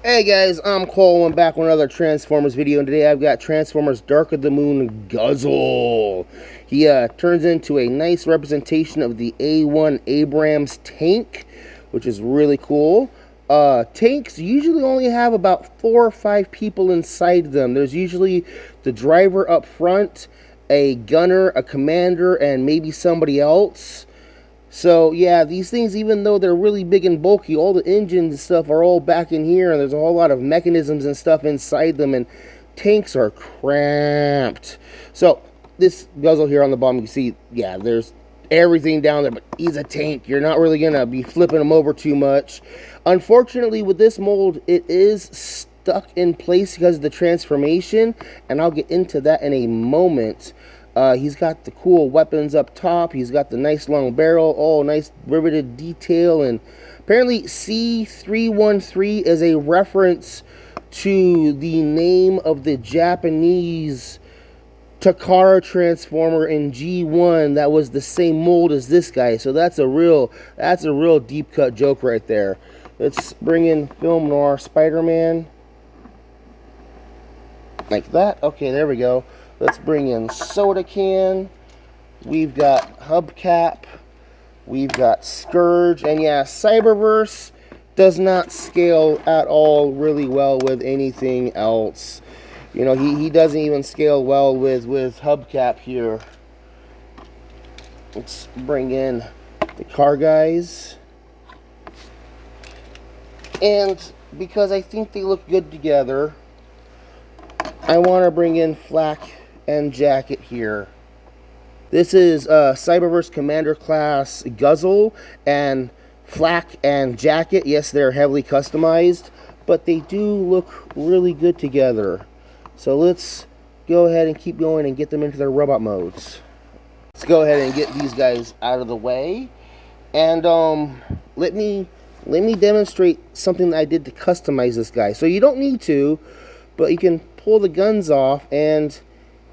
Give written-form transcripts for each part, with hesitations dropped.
Hey guys, I'm Colwen back with another Transformers video, and today I've got Transformers Dark of the Moon Guzzle. He turns into a nice representation of the A1 Abrams tank, which is really cool. Tanks usually only have about 4 or 5 people inside them. There's usually the driver up front, a gunner, a commander, and maybe somebody else. So yeah, these things, even though they're really big and bulky, all the engines and stuff are all back in here, and there's a whole lot of mechanisms and stuff inside them, and tanks are cramped. So this Guzzle here on the bottom, you see, yeah, there's everything down there, but he's a tank. You're not really gonna be flipping him over too much. Unfortunately, with this mold, it is stuck in place because of the transformation, and I'll get into that in a moment. He's got the cool weapons up top. He's got the nice long barrel, all nice riveted detail. And apparently C313 is a reference to the name of the Japanese Takara Transformer in G1 that was the same mold as this guy. So that's a real deep cut joke right there. Let's bring in Film Noir Spider-Man. Like that. Okay, there we go. Let's bring in Soda Can. We've got Hubcap. We've got Scourge. And yeah, Cyberverse does not scale at all really well with anything else. You know, he doesn't even scale well with Hubcap here. Let's bring in the Car Guys. And because I think they look good together, I want to bring in Flak and Jacket here. This is Cyberverse Commander Class Guzzle, and Flak and Jacket, yes, they're heavily customized, but they do look really good together. So let's go ahead and keep going and get them into their robot modes. Let's go ahead and get these guys out of the way, and let me demonstrate something that I did to customize this guy. So you don't need to, but you can pull the guns off, and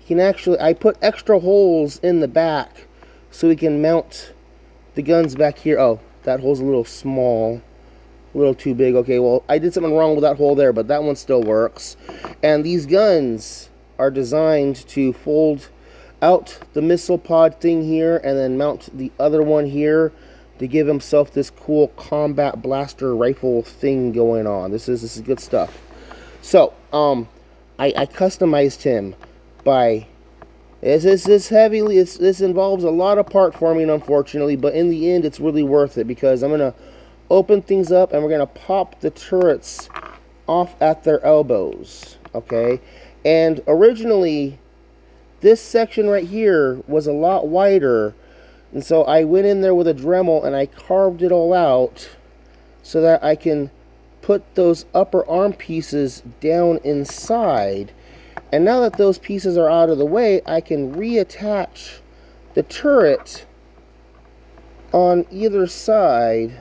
you can actually, I put extra holes in the back so we can mount the guns back here. Oh, that hole's a little small, a little too big. Okay, well, I did something wrong with that hole there, but that one still works. And these guns are designed to fold out the missile pod thing here and then mount the other one here to give himself this cool combat blaster rifle thing going on. This is good stuff. So, I customized him by, this involves a lot of part forming, unfortunately, but in the end it's really worth it, because I'm going to open things up and we're going to pop the turrets off at their elbows, okay? And originally this section right here was a lot wider, and so I went in there with a Dremel and I carved it all out so that I can put those upper arm pieces down inside. And now that those pieces are out of the way, I can reattach the turret on either side.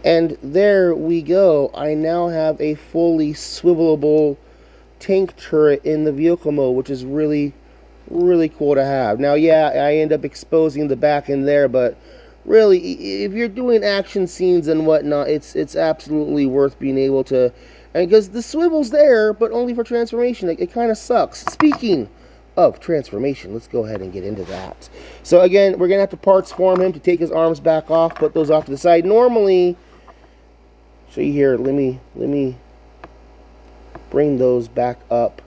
And there we go. I now have a fully swivelable tank turret in the vehicle mode, which is really cool to have. Now, yeah, I end up exposing the back end there, but really, if you're doing action scenes and whatnot, it's absolutely worth being able to, and because the swivel's there, but only for transformation. It kind of sucks. Speaking of transformation, let's go ahead and get into that. So again, we're gonna have to parts form him to take his arms back off, put those off to the side. Normally, show you here. Let me bring those back up.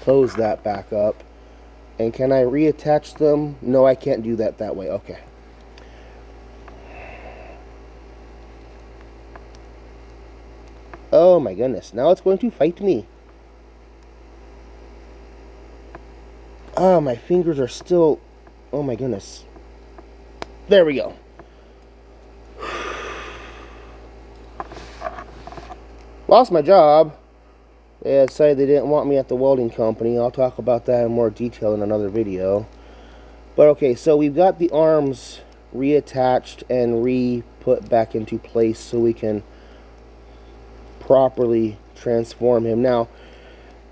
Close that back up. And can I reattach them? No, I can't do that way. Okay. Oh my goodness. Now it's going to fight me. Oh, my fingers are still... Oh my goodness. There we go. Lost my job. They decided they didn't want me at the welding company. I'll talk about that in more detail in another video. But okay, so we've got the arms reattached and re-put back into place so we can properly transform him. Now,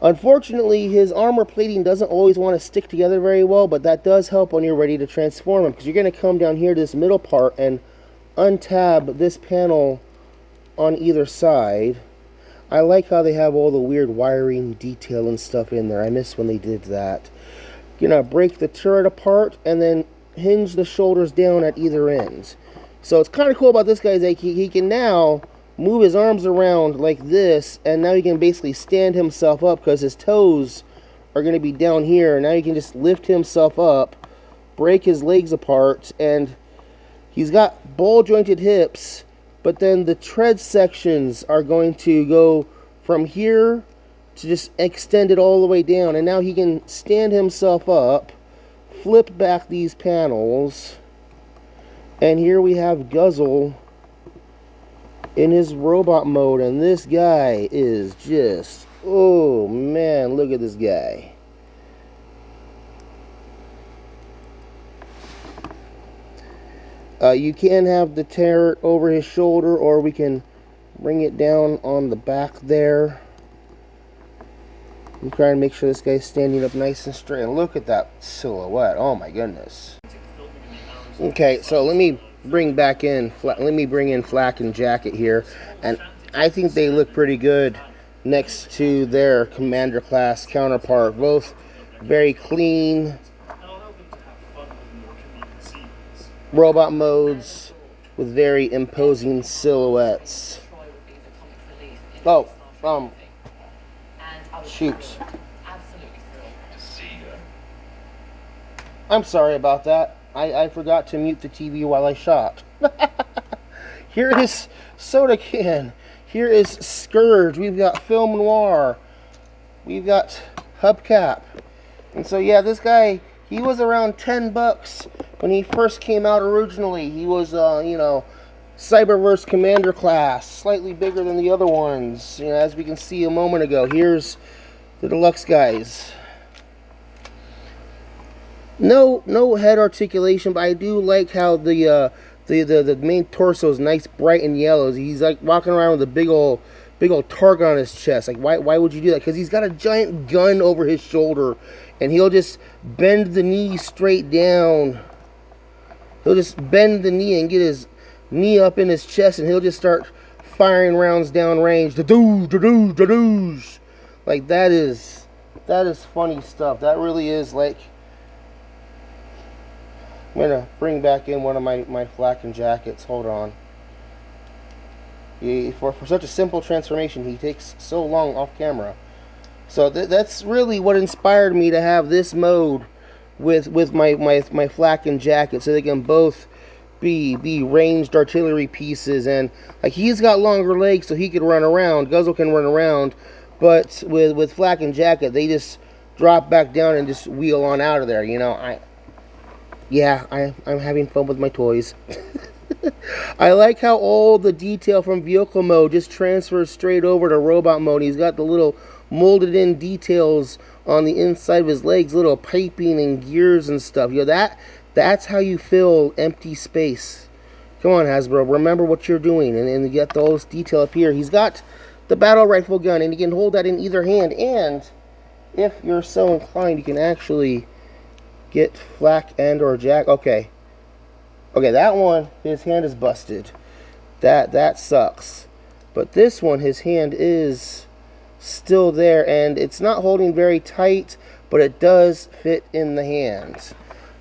Unfortunately, his armor plating doesn't always want to stick together very well, but that does help when you're ready to transform him, because you're going to come down here to this middle part and untab this panel on either side. I like how they have all the weird wiring detail and stuff in there. I miss when they did that. You're going to break the turret apart and then hinge the shoulders down at either ends. So it's kind of cool about this guy is that he can now move his arms around like this, and now he can basically stand himself up because his toes are going to be down here. Now he can just lift himself up, break his legs apart, and he's got ball jointed hips, but then the tread sections are going to go from here to just extend it all the way down, and now he can stand himself up, flip back these panels, and here we have Guzzle in his robot mode, and this guy is just, oh man, look at this guy. You can have the turret over his shoulder, or we can bring it down on the back there. I'm trying to make sure this guy's standing up nice and straight. And look at that silhouette. Oh my goodness. Okay, so let me bring in Flak and Jacket here, and I think they look pretty good next to their Commander class counterpart. Both very clean robot modes with very imposing silhouettes. Oh, shoot. I'm sorry about that. I forgot to mute the TV while I shot. Here is Soda Can. Here is Scourge. We've got Film Noir. We've got Hubcap. And so, yeah, this guy, he was around $10 when he first came out originally. He was, you know, Cyberverse Commander class, slightly bigger than the other ones. You know, as we can see a moment ago. Here's the deluxe guys. No head articulation, but I do like how the main torso is nice, bright and yellow. He's like walking around with a big old target on his chest. Like, why would you do that? Because he's got a giant gun over his shoulder, and he'll just bend the knee straight down. He'll just bend the knee and get his knee up in his chest, and he'll just start firing rounds down range. Da-doo. Like, that is funny stuff. That really is like. I'm going to bring back in one of my Flak and Jackets. Hold on. For such a simple transformation, he takes so long off camera. So that's really what inspired me to have this mode with my Flak and Jacket, so they can both be ranged artillery pieces. And like, he's got longer legs, so he could run around. Guzzle can run around, but with Flak and Jacket, they just drop back down and just wheel on out of there. You know, I'm having fun with my toys. I like how all the detail from vehicle mode just transfers straight over to robot mode. He's got the little molded in details on the inside of his legs, little piping and gears and stuff. You know, that's how you fill empty space. Come on, Hasbro, remember what you're doing. And you get all this detail up here. He's got the battle rifle gun, and you can hold that in either hand. And if you're so inclined, you can actually get Flak and or Jack. Okay, that one, his hand is busted. That sucks. But this one, his hand is still there, and it's not holding very tight, but it does fit in the hand.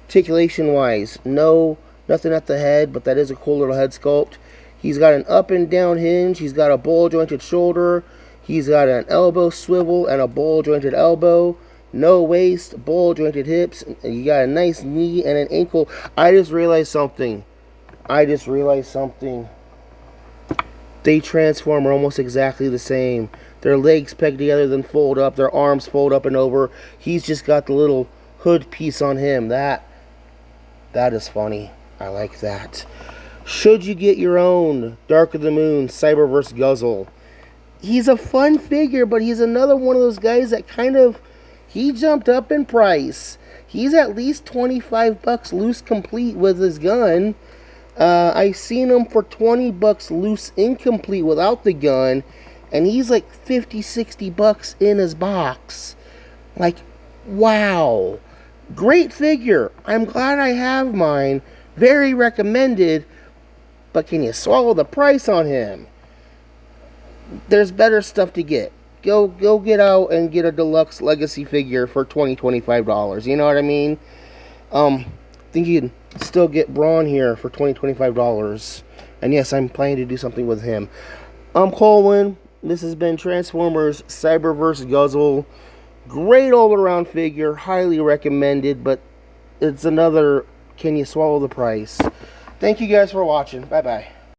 Articulation wise, nothing at the head, but that is a cool little head sculpt. He's got an up and down hinge. He's got a ball jointed shoulder. He's got an elbow swivel and a ball jointed elbow. No waist, ball jointed hips. You got a nice knee and an ankle. I just realized something. They transform are almost exactly the same. Their legs peg together, then fold up. Their arms fold up and over. He's just got the little hood piece on him. That is funny. I like that. Should you get your own Dark of the Moon Cyberverse Guzzle? He's a fun figure, but he's another one of those guys that kind of, he jumped up in price. He's at least $25 loose complete with his gun. I seen him for $20 loose incomplete without the gun. And he's like 50, 60 bucks in his box. Like, wow. Great figure. I'm glad I have mine. Very recommended. But can you swallow the price on him? There's better stuff to get. Go get out and get a deluxe legacy figure for $20, $25. You know what I mean? I think you can still get Braun here for $20, $25. And yes, I'm planning to do something with him. I'm Colwen. This has been Transformers Cyberverse Guzzle. Great all-around figure. Highly recommended. But it's another, can you swallow the price? Thank you guys for watching. Bye-bye.